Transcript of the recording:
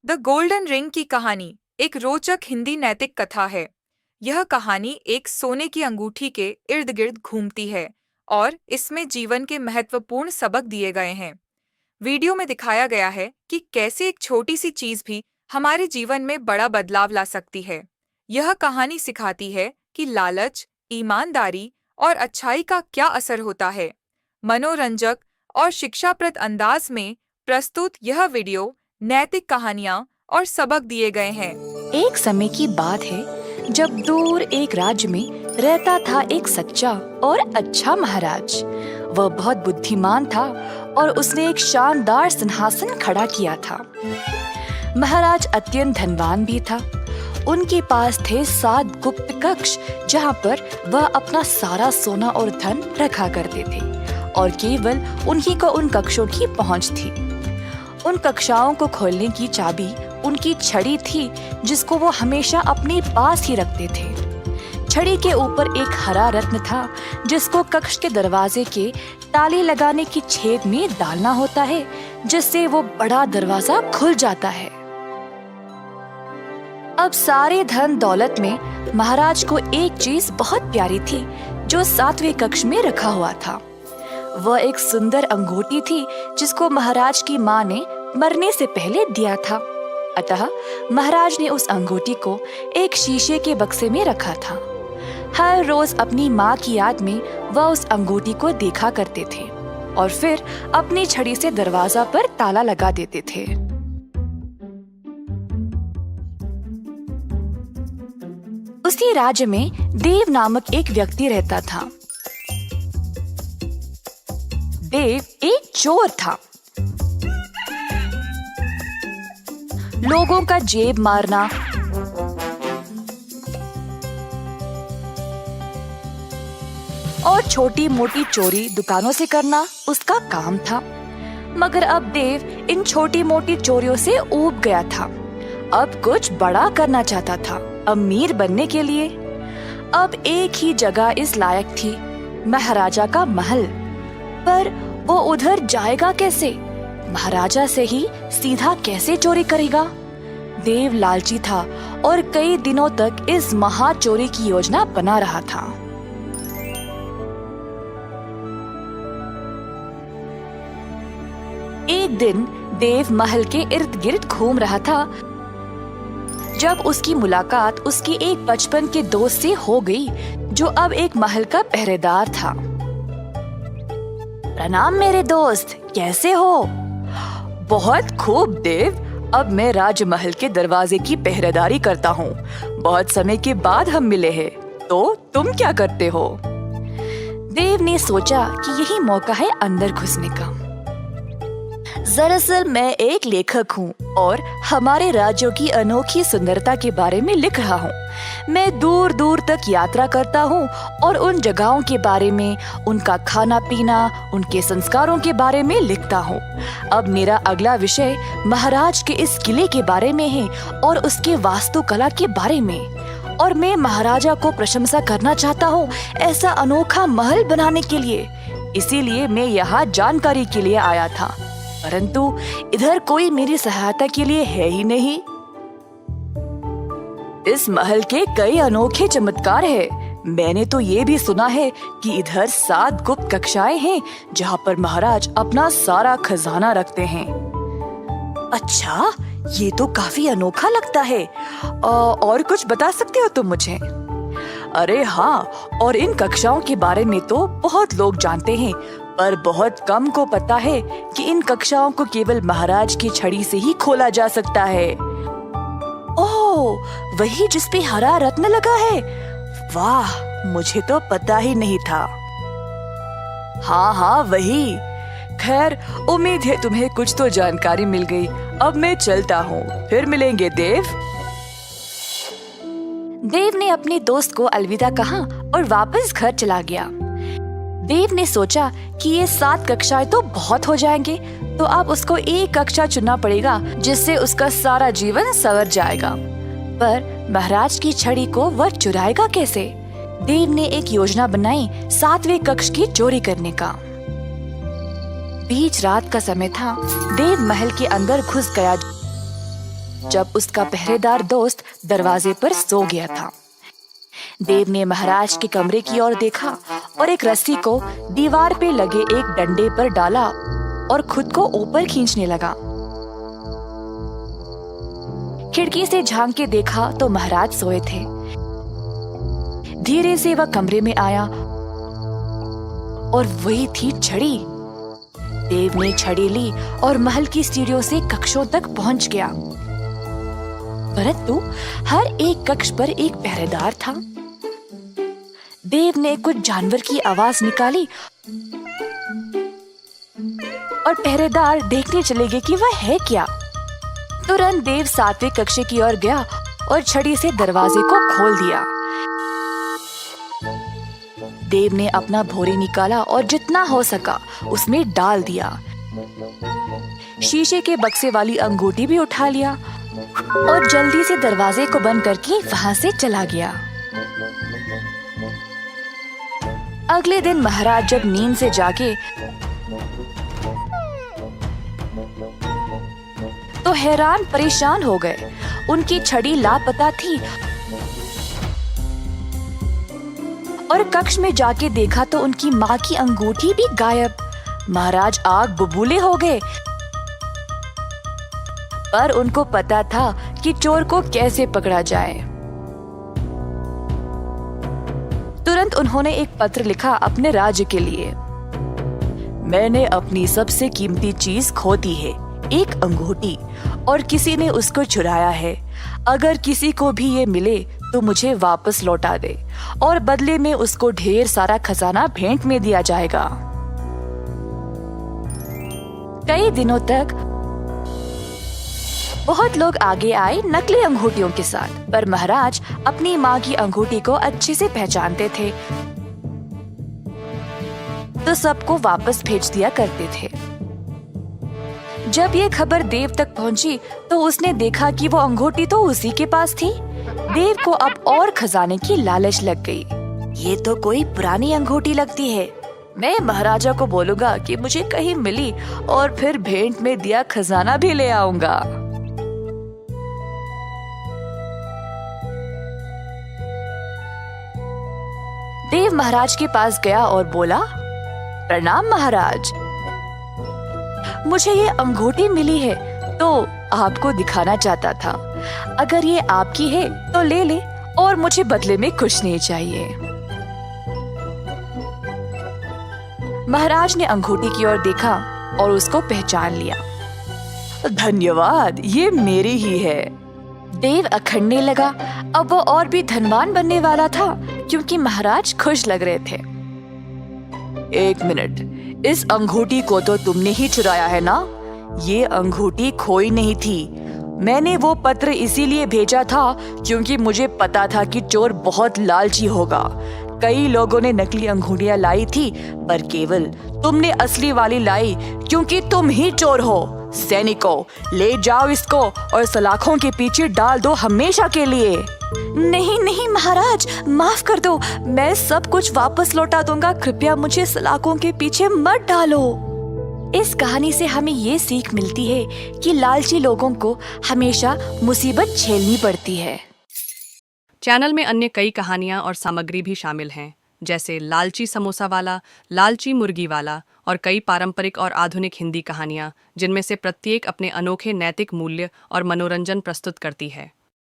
The golden ring की कहानी एक रोचक हिंदी नैतिक कथा है। यह कहानी एक सोने की अंगूठी के इर्द गिर्द घूमती है और इसमें जीवन के महत्वपूर्ण सबक दिए गए हैं। वीडियो में दिखाया गया है कि कैसे एक छोटी सी चीज भी हमारे जीवन में बड़ा बदलाव ला सकती है। यह कहानी सिखाती है कि लालच, ईमानदारी और अच्छाई का क्या असर होता है। मनोरंजक और शिक्षाप्रद अंदाज में प्रस्तुत यह वीडियो नैतिक कहानियाँ और सबक दिए गए हैं। एक समय की बात है जब दूर एक राज्य में रहता था एक सच्चा और अच्छा महाराज। वह बहुत बुद्धिमान था और उसने एक शानदार सिंहासन खड़ा किया था। महाराज अत्यंत धनवान भी था। उनके पास थे 7 गुप्त कक्ष जहाँ पर वह अपना सारा सोना और धन रखा करते थे और केवल उन्हीं को उन कक्षों की पहुँच थी। उन कक्षाओं को खोलने की चाबी उनकी छड़ी थी, जिसको वो हमेशा अपने पास ही रखते थे। छड़ी के ऊपर एक हरा रत्न था, जिसको कक्ष के दरवाजे के ताले लगाने की छेद में डालना होता है, जिससे वो बड़ा दरवाजा खुल जाता है। अब सारे धन दौलत में महाराज को एक चीज बहुत प्यारी थी, जो 7वें कक्ष में रखा हुआ था। वह एक सुंदर अंगूठी थी, जिसको महाराज की माँ ने मरने से पहले दिया था। अतः महाराज ने उस अंगूठी को एक शीशे के बक्से में रखा था। हर रोज अपनी माँ की याद में वह उस अंगूठी को देखा करते थे और फिर अपनी छड़ी से दरवाजा पर ताला लगा देते थे। उसी राज्य में देव नामक एक व्यक्ति रहता था। देव एक चोर था। लोगों का जेब मारना और छोटी मोटी चोरी दुकानों से करना उसका काम था। मगर अब देव इन छोटी मोटी चोरियों से ऊब गया था। अब कुछ बड़ा करना चाहता था, अमीर बनने के लिए। अब एक ही जगह इस लायक थी, महाराजा का महल। पर वो उधर जाएगा कैसे? महाराजा से ही सीधा कैसे चोरी करेगा? देव लालची था और कई दिनों तक इस महा चोरी की योजना बना रहा था। एक दिन देव महल के इर्द गिर्द घूम रहा था जब उसकी मुलाकात उसकी एक बचपन के दोस्त से हो गई, जो अब एक महल का पहरेदार था। प्रणाम मेरे दोस्त, कैसे हो? बहुत खूब देव, अब मैं राजमहल के दरवाजे की पहरेदारी करता हूँ। बहुत समय के बाद हम मिले हैं, तो तुम क्या करते हो? देव ने सोचा कि यही मौका है अंदर घुसने का। दरअसल मैं एक लेखक हूँ और हमारे राज्यों की अनोखी सुंदरता के बारे में लिख रहा हूँ। मैं दूर दूर तक यात्रा करता हूँ और उन जगहों के बारे में, उनका खाना पीना, उनके संस्कारों के बारे में लिखता हूँ। अब मेरा अगला विषय महाराज के इस किले के बारे में है और उसके वास्तुकला के बारे में। और मैं महाराजा को प्रशंसा करना चाहता हूँ ऐसा अनोखा महल बनाने के लिए। इसीलिए मैं यहाँ जानकारी के लिए आया था, परंतु इधर कोई मेरी सहायता के लिए है ही नहीं। इस महल के कई अनोखे चमत्कार हैं। मैंने तो ये भी सुना है कि इधर 7 गुप्त कक्षाएं हैं, जहाँ पर महाराज अपना सारा खजाना रखते हैं। अच्छा, ये तो काफी अनोखा लगता है। और कुछ बता सकते हो तुम मुझे? अरे हाँ, और इन कक्षाओं के बारे में तो बहुत लोग जानते हैं, पर बहुत कम को पता है कि इन कक्षाओं को केवल महाराज की छड़ी से ही खोला जा सकता है। ओह, वही जिसपे हरा रत्न लगा है? वाह, मुझे तो पता ही नहीं था। हाँ हाँ, वही। खैर, उम्मीद है तुम्हें कुछ तो जानकारी मिल गई। अब मैं चलता हूँ, फिर मिलेंगे देव। देव ने अपने दोस्त को अलविदा कहा और वापस घर चला गया। देव ने सोचा कि ये 7 कक्षाएं तो बहुत हो जाएंगे, तो अब उसको एक कक्षा चुनना पड़ेगा जिससे उसका सारा जीवन संवर जाएगा। पर महाराज की छड़ी को वह चुराएगा कैसे? देव ने एक योजना बनाई 7वें कक्ष की चोरी करने का। बीच रात का समय था। देव महल के अंदर घुस गया जब उसका पहरेदार दोस्त दरवाजे पर सो गया था। देव ने महाराज के कमरे की ओर देखा और एक रस्सी को दीवार पे लगे एक डंडे पर डाला और खुद को ऊपर खींचने लगा। खिड़की से झांक के देखा तो महाराज सोए थे। धीरे से वह कमरे में आया और वही थी छड़ी। देव ने छड़ी ली और महल की सीढ़ियों से कक्षों तक पहुंच गया, परंतु हर एक कक्ष पर एक पहरेदार था। देव ने कुछ जानवर की आवाज निकाली और पहरेदार देखने चले गए कि वह है क्या। तुरंत देव 7वें कक्ष की ओर गया और छड़ी से दरवाजे को खोल दिया। देव ने अपना भोरे निकाला और जितना हो सका उसमें डाल दिया। शीशे के बक्से वाली अंगूठी भी उठा लिया और जल्दी से दरवाजे को बंद करके वहां से चला गया। अगले दिन महाराज जब नींद से जागे तो हैरान परेशान हो गए। उनकी छड़ी लापता थी और कक्ष में जाके देखा तो उनकी माँ की अंगूठी भी गायब। महाराज आग बबूले हो गए, पर उनको पता था कि चोर को कैसे पकड़ा जाए। तुरंत उन्होंने एक पत्र लिखा अपने राज्य के लिए। मैंने अपनी सबसे कीमती चीज खो दी है, एक अंगूठी, और किसी ने उसको चुराया है। अगर किसी को भी ये मिले तो मुझे वापस लौटा दे और बदले में उसको ढेर सारा खजाना भेंट में दिया जाएगा। कई दिनों तक बहुत लोग आगे आए नकली अंगूठियों के साथ, पर महाराज अपनी माँ की अंगूठी को अच्छे से पहचानते थे तो सबको वापस भेज दिया करते थे। जब ये खबर देव तक पहुंची तो उसने देखा कि वो अंगूठी तो उसी के पास थी। देव को अब और खजाने की लालच लग गई। ये तो कोई पुरानी अंगूठी लगती है। मैं महाराजा को बोलूंगा कि मुझे कहीं मिली और फिर भेंट में दिया खजाना भी ले आऊंगा। देव महाराज के पास गया और बोला, प्रणाम महाराज, मुझे ये अंगूठी मिली है तो आपको दिखाना चाहता था। अगर ये आपकी है तो ले ले और मुझे बदले में कुछ नहीं चाहिए। महाराज ने अंगूठी की ओर देखा और उसको पहचान लिया। धन्यवाद, ये मेरी ही है। देव अखड़ने लगा। अब वो और भी धनवान बनने वाला था क्योंकि महाराज खुश लग रहे थे। एक मिनट, इस अंगूठी को तो तुमने ही चुराया है ना? ये अंगूठी खोई नहीं थी। मैंने वो पत्र इसीलिए भेजा था क्योंकि मुझे पता था कि चोर बहुत लालची होगा। कई लोगों ने नकली अंगूठियां लाई थी, पर केवल तुमने असली वाली लाई क्योंकि तुम ही चोर हो। सैनिकों, ले जाओ इसको और सलाखों के पीछे डाल दो हमेशा के लिए। नहीं नहीं महाराज, माफ कर दो, मैं सब कुछ वापस लौटा दूंगा। कृपया मुझे सलाखों के पीछे मत डालो। इस कहानी से हमें ये सीख मिलती है कि लालची लोगों को हमेशा मुसीबत झेलनी पड़ती है। चैनल में अन्य कई कहानियाँ और सामग्री भी शामिल हैं, जैसे लालची समोसा वाला, लालची मुर्गी वाला और कई पारंपरिक और आधुनिक हिंदी कहानियाँ, जिनमें से प्रत्येक अपने अनोखे नैतिक मूल्य और मनोरंजन प्रस्तुत करती है।